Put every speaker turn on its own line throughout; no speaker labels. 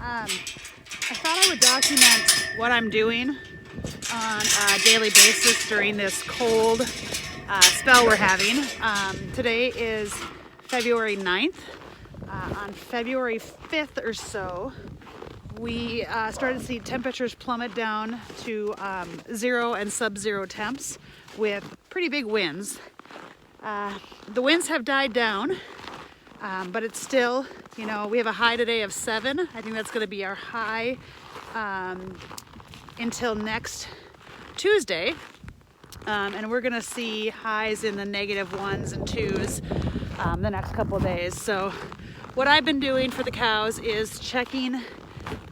I thought I would document what I'm doing on a daily basis during this cold spell we're having. Today is February 9th. On February 5th or so, we started to see temperatures plummet down to 0 and sub-zero temps with pretty big winds. The winds have died down, but it's still, we have a high today of 7. I think that's going to be our high until next Tuesday. And we're going to see highs in the -1s and 2s the next couple of days. So what I've been doing for the cows is checking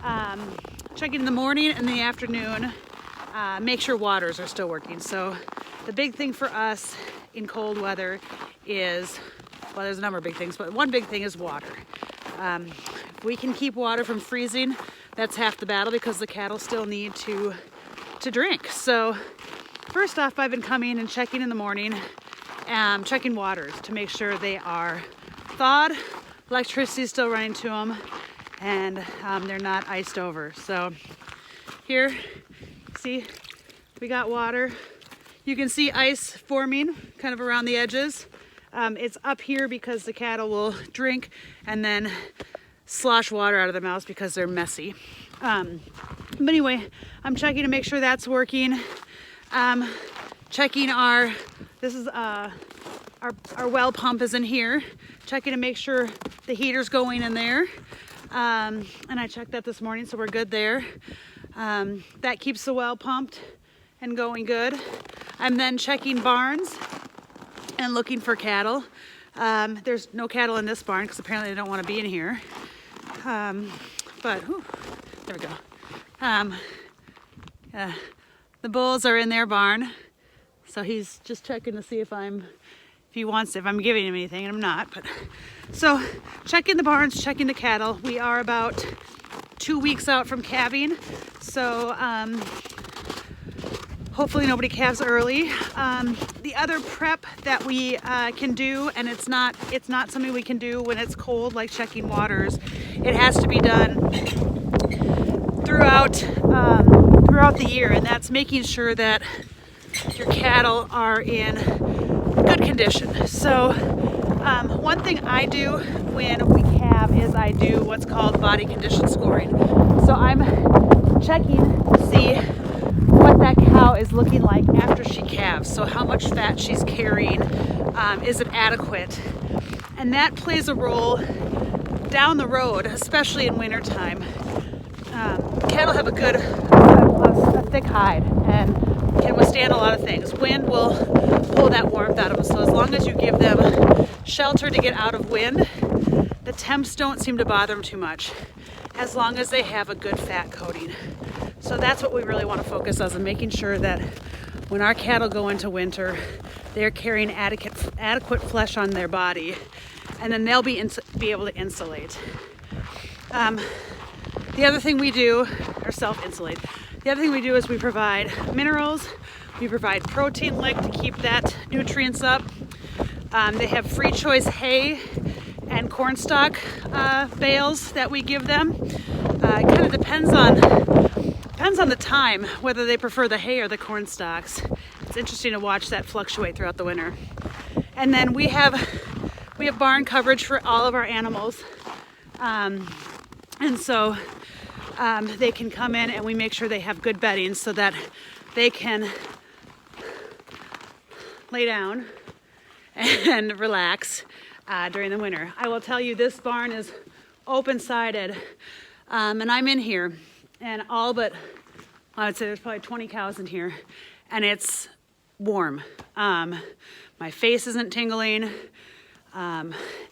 in the morning and the afternoon, make sure waters are still working. So the big thing for us in cold weather is, well, there's a number of big things, but one big thing is water. If we can keep water from freezing, that's half the battle, because the cattle still need to drink. So first off, I've been coming and checking in the morning, checking waters to make sure they are thawed, electricity is still running to them, and they're not iced over. So here, see, we got water. You can see ice forming kind of around the edges. It's up here because the cattle will drink and then slosh water out of their mouths because they're messy. But anyway, I'm checking to make sure that's working. Checking our well pump is in here. Checking to make sure the heater's going in there. And I checked that this morning, so we're good there. That keeps the well pumped and going good. I'm then checking barns and looking for cattle. There's no cattle in this barn because apparently they don't want to be in here. But whew, there we go. The bulls are in their barn, so he's just checking to see if I'm giving him anything, and I'm not. But so checking the barns, checking the cattle. We are about 2 weeks out from calving, so hopefully nobody calves early. The other prep that we can do, and it's not something we can do when it's cold, like checking waters. It has to be done throughout the year, and that's making sure that your cattle are in good condition. So one thing I do when we calve is I do what's called body condition scoring. So I'm checking to see what that cow is looking like after she calves. So how much fat she's carrying, is it adequate? And that plays a role down the road, especially in wintertime. Cattle have a thick hide and can withstand a lot of things. Wind will pull that warmth out of them. So as long as you give them shelter to get out of wind, the temps don't seem to bother them too much, as long as they have a good fat coating. So that's what we really want to focus on, making sure that when our cattle go into winter, they're carrying adequate flesh on their body, and then they'll be able to insulate. The other thing we do, or self-insulate, the other thing we do is we provide minerals, we provide protein lick to keep that nutrients up. They have free choice hay and corn stalk bales that we give them. It kind of depends on the time, whether they prefer the hay or the corn stalks. It's interesting to watch that fluctuate throughout the winter. And then we have barn coverage for all of our animals. And so they can come in and we make sure they have good bedding so that they can lay down and relax during the winter. I will tell you, this barn is open-sided, and I'm in here, and all but, I would say there's probably 20 cows in here, and it's warm. My face isn't tingling.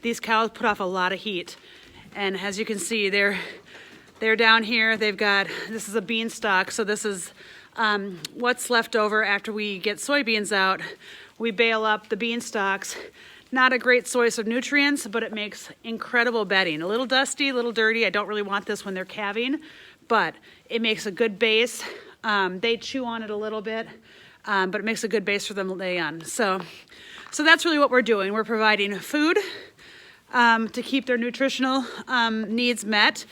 These cows put off a lot of heat, and as you can see, they're down here. This is a beanstalk, so this is what's left over after we get soybeans out. We bale up the beanstalks. Not a great source of nutrients, but it makes incredible bedding. A little dusty, a little dirty. I don't really want this when they're calving, but it makes a good base. They chew on it a little bit, but it makes a good base for them to lay on. So that's really what we're doing. We're providing food to keep their nutritional needs met.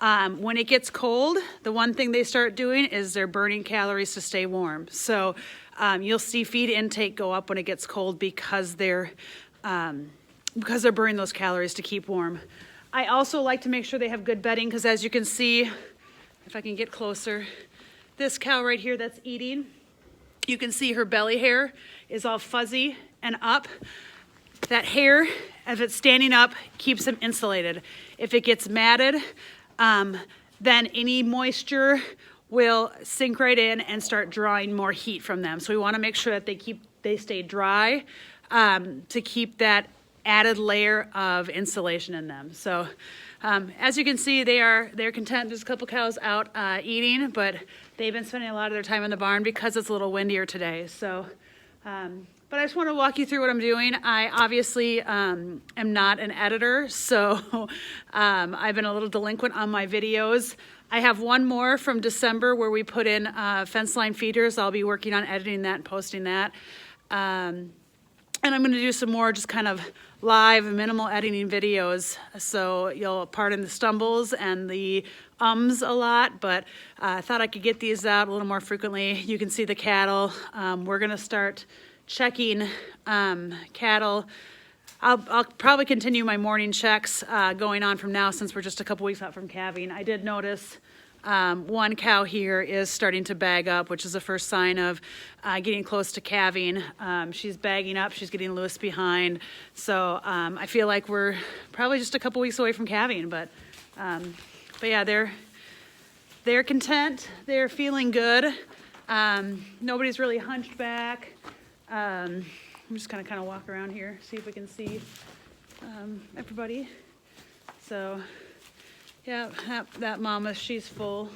When it gets cold, the one thing they start doing is they're burning calories to stay warm. So you'll see feed intake go up when it gets cold because they're burning those calories to keep warm. I also like to make sure they have good bedding because, as you can see, if I can get closer, this cow right here that's eating, you can see her belly hair is all fuzzy and up. That hair, if it's standing up, keeps them insulated. If it gets matted, then any moisture will sink right in and start drawing more heat from them. So we want to make sure that they stay dry to keep that added layer of insulation in them. So as you can see, they're content. There's a couple cows out eating, but they've been spending a lot of their time in the barn because it's a little windier today. So, but I just want to walk you through what I'm doing. I obviously am not an editor, so I've been a little delinquent on my videos. I have one more from December where we put in fence line feeders. I'll be working on editing that and posting that. And I'm going to do some more just kind of live minimal editing videos, so you'll pardon the stumbles and the ums a lot, but I thought I could get these out a little more frequently. You can see the cattle. We're going to start checking cattle. I'll probably continue my morning checks going on from now since we're just a couple weeks out from calving. I did notice one cow here is starting to bag up, which is the first sign of getting close to calving. She's bagging up, she's getting loose behind. So I feel like we're probably just a couple weeks away from calving, but yeah, they're content, they're feeling good. Nobody's really hunched back. I'm just gonna kind of walk around here, see if we can see everybody. So yeah, that mama, she's full.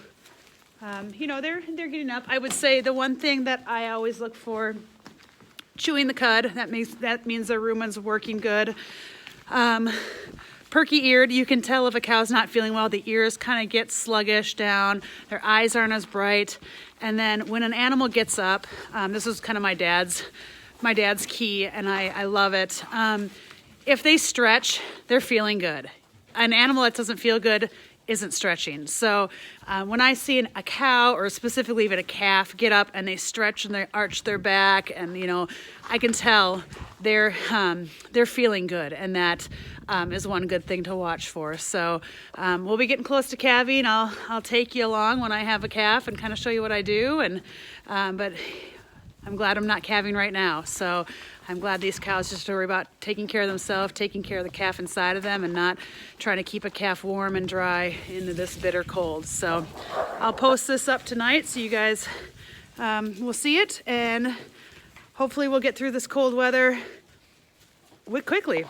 You know, they're getting up. I would say the one thing that I always look for, chewing the cud. That means their rumen's working good. Perky eared, you can tell if a cow's not feeling well. The ears kind of get sluggish down. Their eyes aren't as bright. And then when an animal gets up, this is kind of my dad's key, and I love it. If they stretch, they're feeling good. An animal that doesn't feel good isn't stretching. So when I see a cow, or specifically even a calf, get up and they stretch and they arch their back, and you know, I can tell they're feeling good, and that is one good thing to watch for. So we'll be getting close to calving. I'll take you along when I have a calf and kind of show you what I do. And but I'm glad I'm not calving right now. So I'm glad these cows just worry about taking care of themselves, taking care of the calf inside of them, and not trying to keep a calf warm and dry into this bitter cold. So I'll post this up tonight so you guys will see it, and hopefully we'll get through this cold weather quickly.